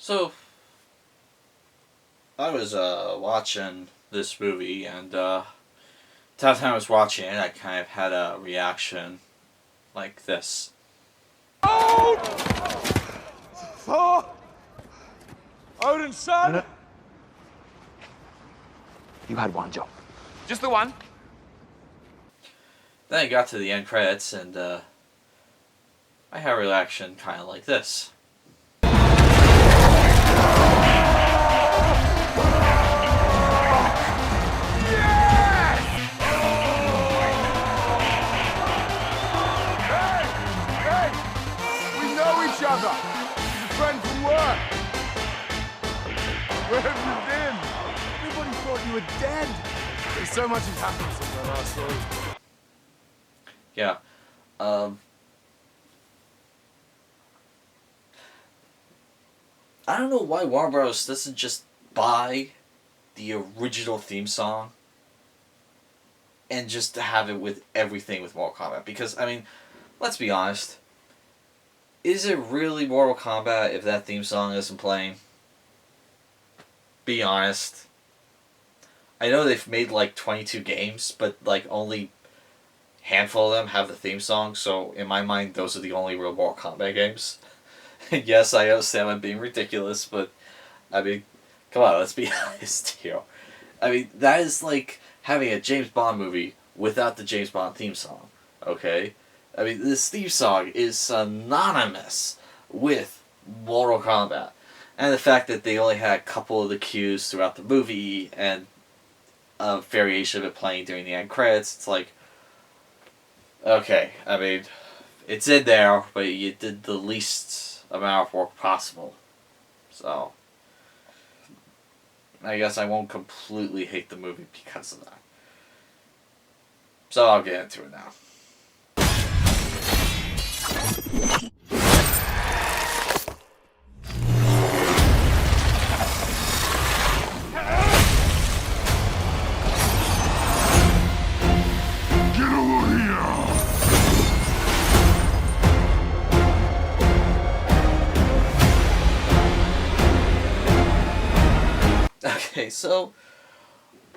So, I was watching this movie, and the time I was watching it, I kind of had a reaction like this. Thor! Odin's son! No. You had one job. Just the one? Then I got to the end credits, and I had a reaction kind of like this. Each other. Friend from work. Where have you been? Everybody thought you were dead. There's so much has happened since our last story. Yeah. I don't know why Warner Bros. Doesn't just buy the original theme song and just have it with everything with Mortal Kombat. Because, I mean, let's be honest. Is it really Mortal Kombat if that theme song isn't playing? Be honest. I know they've made like 22 games, but like only a handful of them have the theme song, so in my mind those are the only real Mortal Kombat games. Yes, I understand I'm being ridiculous, but I mean, come on, let's be honest here. I mean, that is like having a James Bond movie without the James Bond theme song, okay? I mean, this theme song is synonymous with Mortal Kombat. And the fact that they only had a couple of the cues throughout the movie and a variation of it playing during the end credits, it's like, okay, I mean, it's in there, but you did the least amount of work possible. So, I guess I won't completely hate the movie because of that. So I'll get into it now. Get over here! Okay, so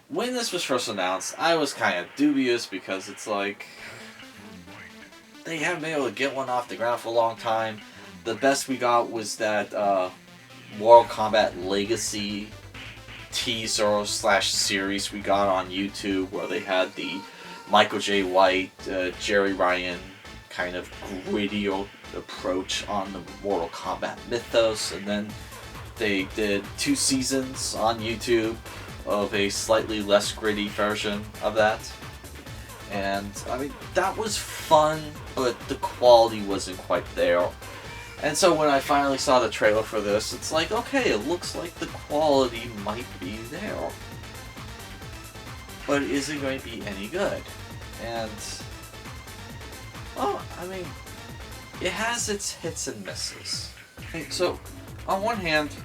when this was first announced, I was kind of dubious because it's like they haven't been able to get one off the ground for a long time. The best we got was that Mortal Kombat Legacy teaser/series we got on YouTube where they had the Michael J. White, Jerry Ryan kind of gritty approach on the Mortal Kombat mythos, and then they did 2 seasons on YouTube of a slightly less gritty version of that. And, I mean, that was fun, but the quality wasn't quite there. And so when I finally saw the trailer for this, it's like, okay, it looks like the quality might be there. But is it going to be any good? And, well, I mean, it has its hits and misses. Okay, so, on one hand,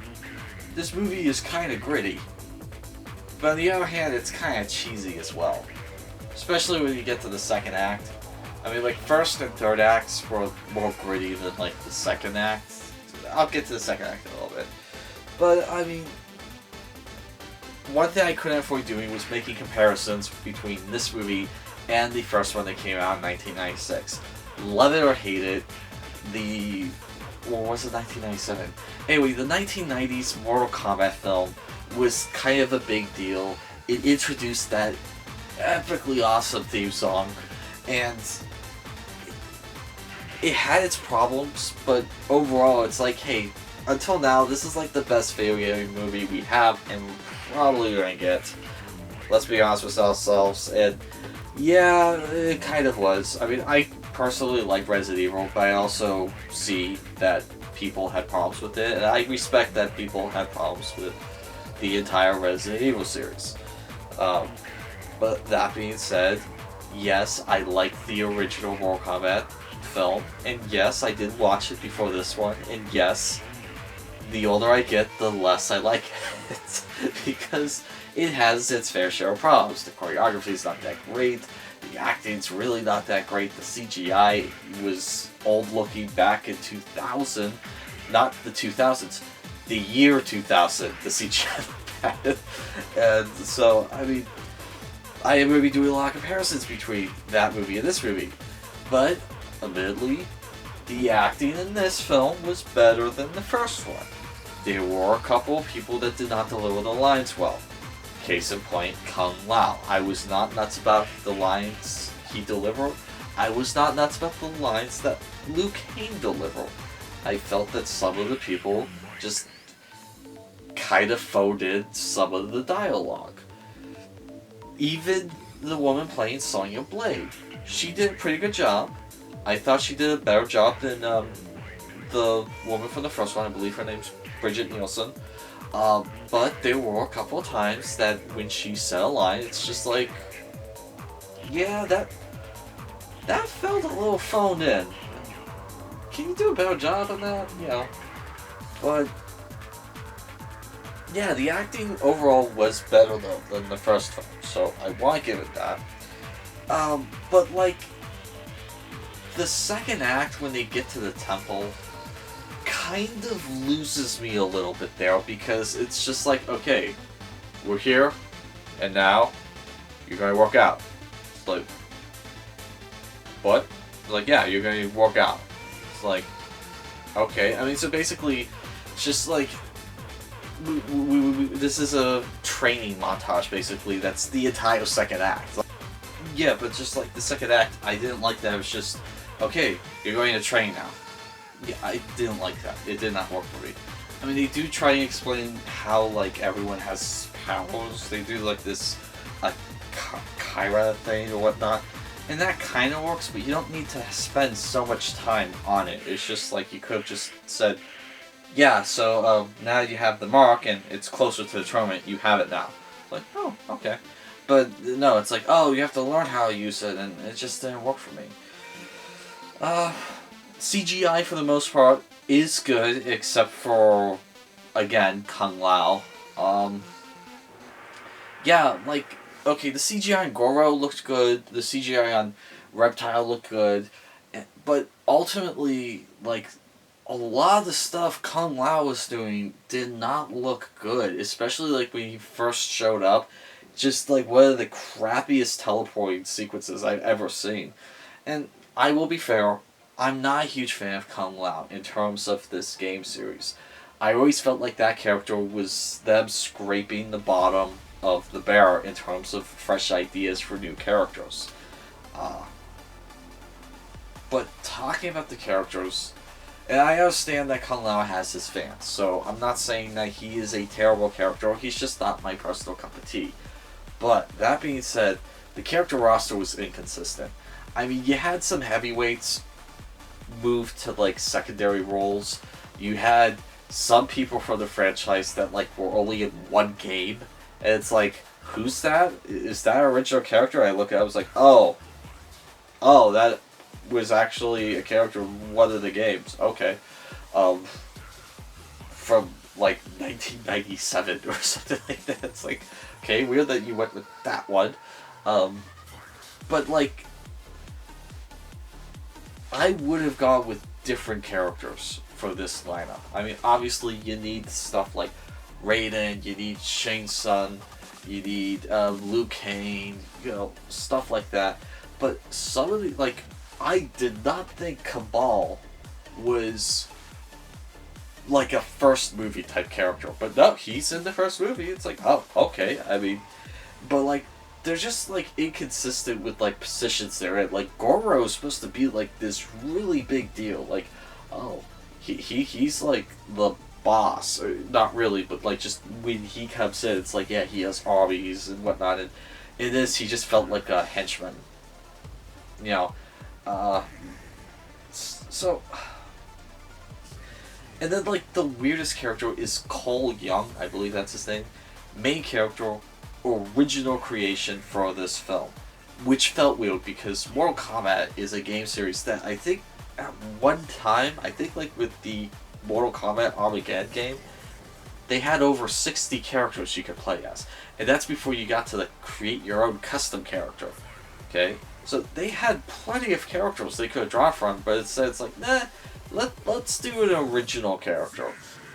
this movie is kind of gritty. But on the other hand, it's kind of cheesy as well. Especially when you get to the second act. I mean, like, first and third acts were more gritty than, like, the second act. I'll get to the second act in a little bit. But, I mean, one thing I couldn't avoid doing was making comparisons between this movie and the first one that came out in 1996. Love it or hate it, or was it 1997? Anyway, the 1990s Mortal Kombat film was kind of a big deal. It introduced that epically awesome theme song, and it had its problems, but overall it's like, hey, until now, this is like the best video game movie we have, and we're probably gonna get. Let's be honest with ourselves, and yeah, it kind of was. I mean, I personally like Resident Evil, but I also see that people had problems with it, and I respect that people had problems with the entire Resident Evil series. But that being said, yes, I like the original Mortal Kombat film, and yes, I did watch it before this one, and yes, the older I get, the less I like it, because it has its fair share of problems. The choreography's not that great, the acting's really not that great, the CGI was old looking back in 2000, not the 2000s, the year 2000, the CGI bad. And so, I mean, I am going to be doing a lot of comparisons between that movie and this movie. But, admittedly, the acting in this film was better than the first one. There were a couple of people that did not deliver the lines well. Case in point, Kung Lao. I was not nuts about the lines he delivered. I was not nuts about the lines that Liu Kang delivered. I felt that some of the people just kind of folded some of the dialogue. Even the woman playing Sonya Blade, she did a pretty good job. I thought she did a better job than the woman from the first one. I believe her name's Bridget Nielsen. But there were a couple of times that when she said a line, it's just like, yeah, that felt a little phoned in. Can you do a better job on that? Yeah. But, yeah, the acting overall was better though than the first film, so I want to give it that. But like, the second act when they get to the temple kind of loses me a little bit there, because it's just like, okay, we're here, and now you're gonna work out. It's like, what? Like, yeah, you're gonna work out. It's like, okay. I mean, so basically, it's just like, this is a training montage, basically. That's the entire second act. Like, yeah, but just like the second act, I didn't like that. It was just, okay, you're going to train now. Yeah, I didn't like that. It did not work for me. I mean, they do try and explain how, like, everyone has powers. They do, like, this, like, Kyra thing or whatnot. And that kind of works, but you don't need to spend so much time on it. It's just, like, you could have just said, yeah, so, now you have the mark, and it's closer to the tournament, you have it now. Like, oh, okay. But, no, it's like, oh, you have to learn how to use it, and it just didn't work for me. CGI, for the most part, is good, except for, again, Kung Lao. Yeah, like, okay, the CGI on Goro looked good, the CGI on Reptile looked good, but ultimately, like, a lot of the stuff Kung Lao was doing did not look good, especially, like, when he first showed up. Just, like, one of the crappiest teleporting sequences I've ever seen. And I will be fair, I'm not a huge fan of Kung Lao in terms of this game series. I always felt like that character was them scraping the bottom of the barrel in terms of fresh ideas for new characters. But talking about the characters, and I understand that Kung Lao has his fans, so I'm not saying that he is a terrible character, he's just not my personal cup of tea. But, that being said, the character roster was inconsistent. I mean, you had some heavyweights move to, like, secondary roles. You had some people from the franchise that, like, were only in one game. And it's like, who's that? Is that an original character? I look at it, I was like, oh, that was actually a character in one of the games. Okay. From, like, 1997 or something like that. It's like, okay, weird that you went with that one. But, like, I would have gone with different characters for this lineup. I mean, obviously, you need stuff like Raiden, you need Shang Tsung, you need Liu Kang, you know, stuff like that. But some of the, like, I did not think Cabal was like a first movie type character. But no, he's in the first movie. It's like, oh, okay. I mean, but like, they're just like inconsistent with like positions they're in. Like, Goro is supposed to be like this really big deal. Like, oh, he's like the boss. Or, not really, but like just when he comes in, it's like, yeah, he has armies and whatnot. And in this, he just felt like a henchman. You know, so. And then, like, the weirdest character is Cole Young, I believe that's his name. Main character, original creation for this film. Which felt weird because Mortal Kombat is a game series that I think at one time, I think like with the Mortal Kombat Armageddon game, they had over 60 characters you could play as. And that's before you got to the create your own custom character. Okay? So they had plenty of characters they could have drawn from, but instead it's like, nah, let's do an original character.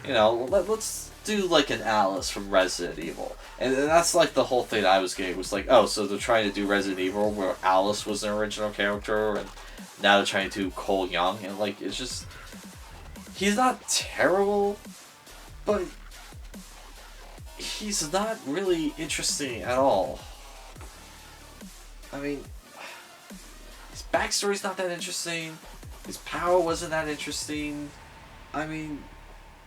You know, let's do like an Alice from Resident Evil. And that's like the whole thing I was getting was like, oh, so they're trying to do Resident Evil where Alice was an original character, and now they're trying to do Cole Young, and like it's just he's not terrible, but he's not really interesting at all. I mean, his backstory's not that interesting. His power wasn't that interesting. I mean,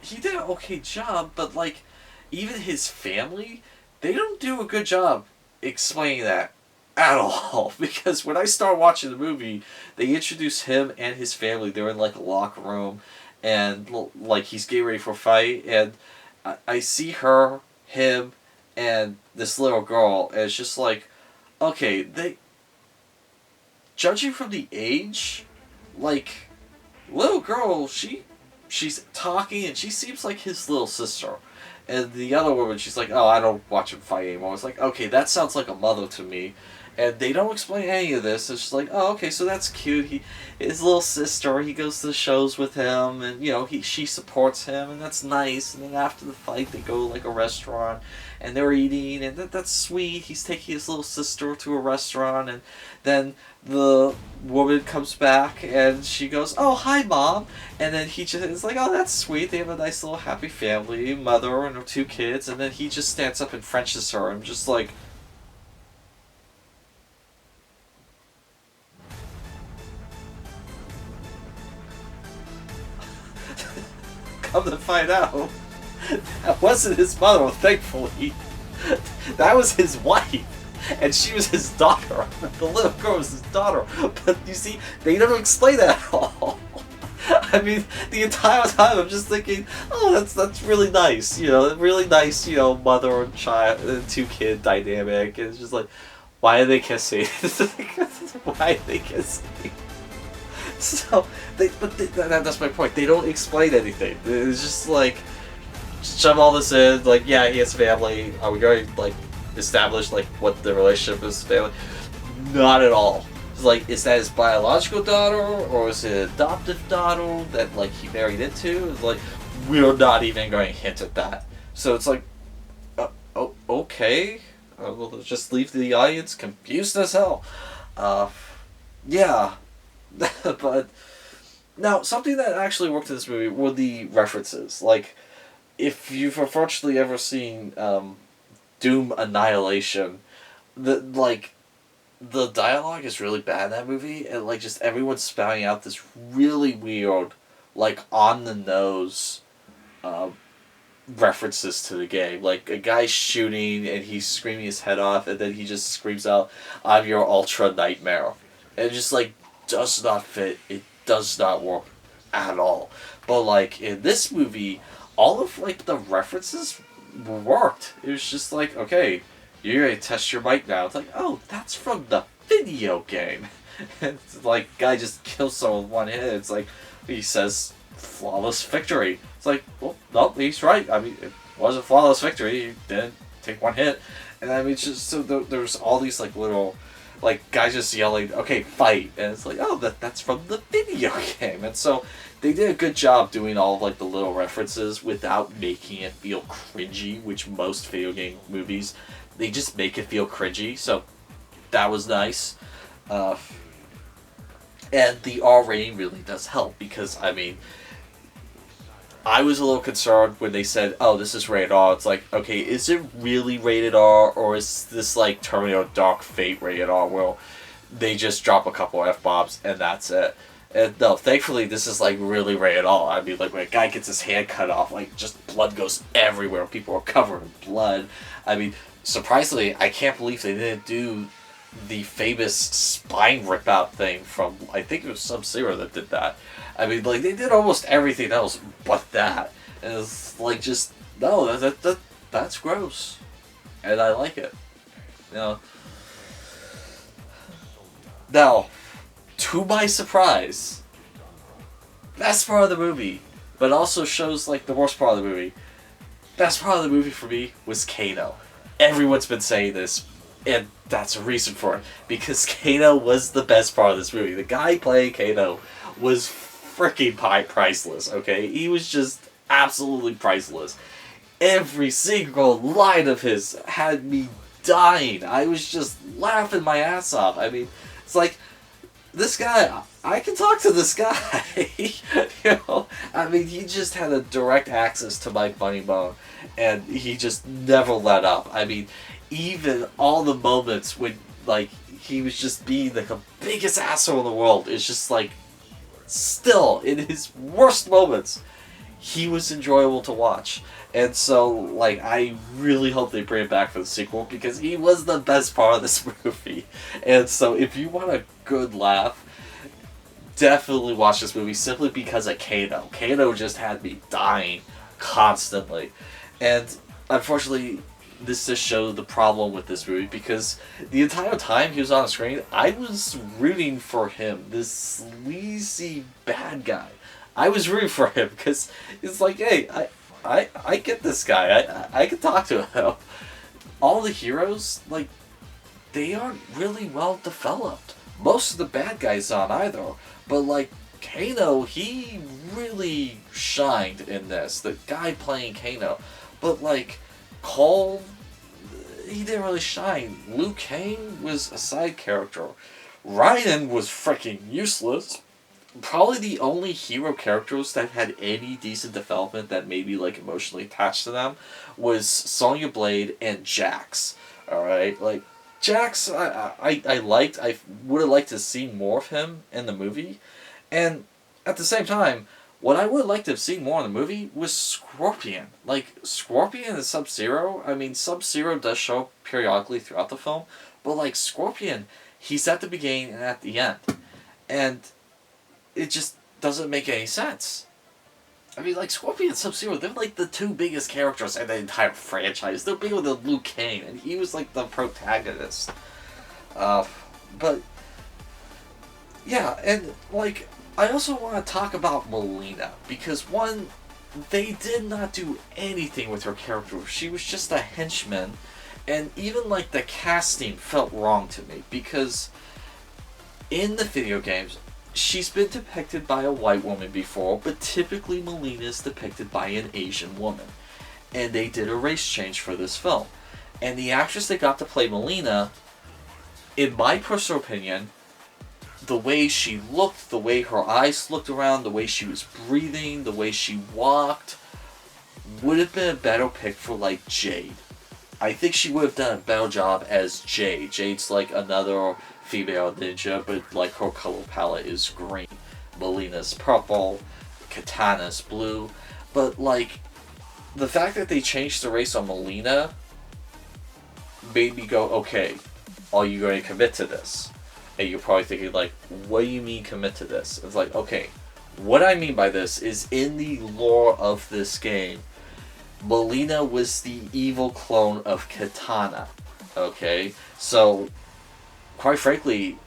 he did an okay job, but like, even his family, they don't do a good job explaining that at all. Because when I start watching the movie, they introduce him and his family. They're in like a locker room, and like he's getting ready for a fight, and I see her, him, and this little girl, and it's just like, okay, they, judging from the age, like, little girl, she's talking and she seems like his little sister. And the other woman, she's like, oh, I don't watch him fight anymore. It's like, okay, that sounds like a mother to me. And they don't explain any of this. It's just like, oh, okay, so that's cute. His little sister, he goes to the shows with him, and you know, she supports him, and that's nice. And then after the fight, they go to like a restaurant, and they're eating, and that's sweet. He's taking his little sister to a restaurant, and then the woman comes back, and she goes, oh, hi, Mom. And then he just is like, oh, that's sweet. They have a nice little happy family, mother and her 2 kids, and then he just stands up and Frenches her. I'm just like, come to find out, that wasn't his mother, thankfully. That was his wife, and she was his daughter. The little girl was his daughter. But you see, they never explain that at all. I mean, the entire time I'm just thinking, oh, that's really nice, you know, really nice, you know, mother and child, 2-kid dynamic. And it's just like, why are they kissing? Why are they kissing? So, that's my point. They don't explain anything. It's just like, shove all this in, like, yeah, he has family. Are we going to, like, establish, like, what the relationship is family? Not at all. It's like, is that his biological daughter, or is it an adoptive daughter that, like, he married into? It's like, we're not even going to hint at that. So it's like, okay. We'll just leave the audience confused as hell. Yeah. But now, something that actually worked in this movie were the references. Like, if you've unfortunately ever seen Doom Annihilation, the dialogue is really bad in that movie, and like just everyone's spouting out this really weird, like on the nose, references to the game. Like a guy's shooting and he's screaming his head off, and then he just screams out, "I'm your ultra nightmare," and it just like does not fit. It does not work at all. But like in this movie, all of like the references worked. It was just like, okay, you're gonna test your mic now. It's like, oh, that's from the video game. And it's like, guy just kills someone with one hit. It's like, he says, flawless victory. It's like, well, no, he's right. I mean, it was a flawless victory. He didn't take one hit. And I mean, it's just, so there's all these like little, like, guys just yelling, okay, fight. And it's like, oh, that's from the video game. And so they did a good job doing all of, like, the little references without making it feel cringy, which most video game movies, they just make it feel cringy. So that was nice. And the R rating really does help because, I mean, I was a little concerned when they said, oh, this is rated R. It's like, okay, is it really rated R, or is this like Terminator Dark Fate rated R, where they just drop a couple F-bombs and that's it? And no, thankfully this is like really rated R. I mean, like when a guy gets his hand cut off, like just blood goes everywhere. People are covered in blood. I mean, surprisingly, I can't believe they didn't do the famous spine rip-out thing from, I think it was Sub-Zero that did that. I mean, like, they did almost everything else but that. And it's like, just, no, that's gross. And I like it. You know. Now, to my surprise, best part of the movie, but also shows, like, the worst part of the movie. Best part of the movie for me was Kano. Everyone's been saying this, and that's a reason for it. Because Kano was the best part of this movie. The guy playing Kano was freaking priceless, okay? He was just absolutely priceless. Every single line of his had me dying. I was just laughing my ass off. I mean, it's like, this guy, I can talk to this guy. I mean, he just had a direct access to my funny bone, and he just never let up. I mean, even all the moments when, like, he was just being like the biggest asshole in the world, it's just like, still, in his worst moments, he was enjoyable to watch. And so, like, I really hope they bring it back for the sequel, because he was the best part of this movie. And so, if you want a good laugh, definitely watch this movie simply because of Kano. Kano just had me dying constantly. And unfortunately, this just showed the problem with this movie, because the entire time he was on the screen, I was rooting for him, this sleazy bad guy. I was rooting for him, because it's like, hey, I get this guy. I can talk to him. All the heroes, like, they aren't really well developed. Most of the bad guys aren't either. But, like, Kano, he really shined in this. The guy playing Kano. But, like, Cole, he didn't really shine. Liu Kang was a side character. Raiden was freaking useless. Probably the only hero characters that had any decent development that made me, like, emotionally attached to them was Sonya Blade and Jax. Alright? Like, Jax, I liked. I would have liked to see more of him in the movie. And at the same time, what I would have liked to have seen more in the movie was Scorpion. Like, Scorpion and Sub-Zero, I mean, Sub-Zero does show up periodically throughout the film, but, like, Scorpion, he's at the beginning and at the end. And it just doesn't make any sense. I mean, like, Scorpion and Sub-Zero, they're, like, the two biggest characters in the entire franchise. They're bigger than Liu Kang, and he was, like, the protagonist. But, yeah, and, like, I also want to talk about Melina, because, one, they did not do anything with her character. She was just a henchman, and even, like, the casting felt wrong to me, because in the video games, she's been depicted by a white woman before, but typically Melina is depicted by an Asian woman. And they did a race change for this film. And the actress that got to play Melina, in my personal opinion, the way she looked, the way her eyes looked around, the way she was breathing, the way she walked, would have been a better pick for, like, Jade. I think she would have done a better job as Jade. Jade's like another female ninja, but, like, her color palette is green. Melina's purple, Katana's blue. But, like, the fact that they changed the race on Melina made me go, okay, are you going to commit to this? And you're probably thinking, like, what do you mean commit to this? It's like, okay, what I mean by this is, in the lore of this game, Melina was the evil clone of Katana. Okay? So, quite frankly,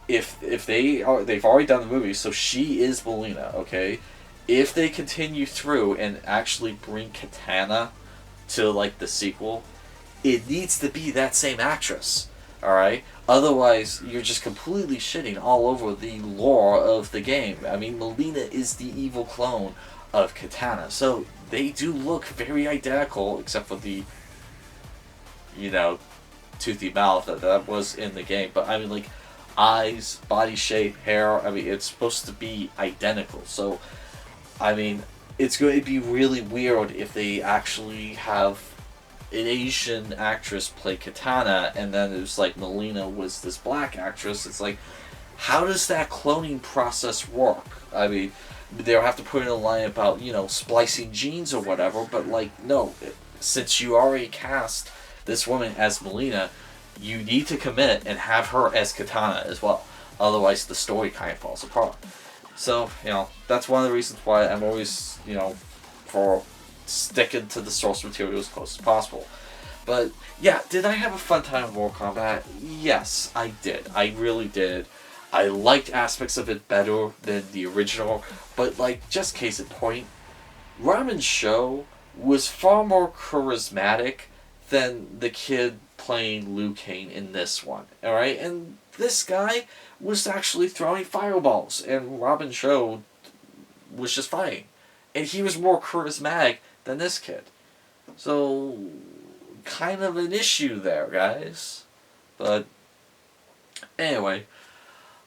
if they've already done the movie, so she is Melina, okay? If they continue through and actually bring Katana to, like, the sequel, it needs to be that same actress, alright? Otherwise, you're just completely shitting all over the lore of the game. I mean, Melina is the evil clone of Katana, so they do look very identical, except for the, you know, toothy mouth that was in the game. But, I mean, like, eyes, body shape, hair, I mean, it's supposed to be identical. So, I mean, it's going to be really weird if they actually have an Asian actress play Katana, and then it was like Melina was this black actress. It's like, how does that cloning process work? I mean, they'll have to put in a line about, you know, splicing genes or whatever, but, like, no, since you already cast this woman as Melina, you need to commit and have her as Katana as well. Otherwise, the story kind of falls apart. So, you know, that's one of the reasons why I'm always, you know, for sticking to the source material as close as possible. But, yeah, did I have a fun time in Mortal Kombat? Yes, I did. I really did. I liked aspects of it better than the original, but, like, just case in point, Ramen Show was far more charismatic than the kid playing Liu Kang in this one, alright? And this guy was actually throwing fireballs, and Robin Show was just fighting. And he was more charismatic than this kid. So, kind of an issue there, guys. But, anyway.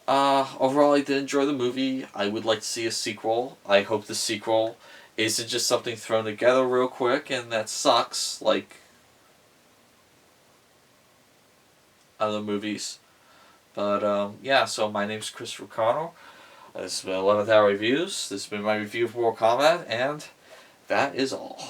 Overall, I did enjoy the movie. I would like to see a sequel. I hope the sequel isn't just something thrown together real quick and that sucks, like other movies. But, yeah, so my name's Christopher Connell. This has been 11th Hour Reviews. This has been my review of Mortal Kombat, and that is all.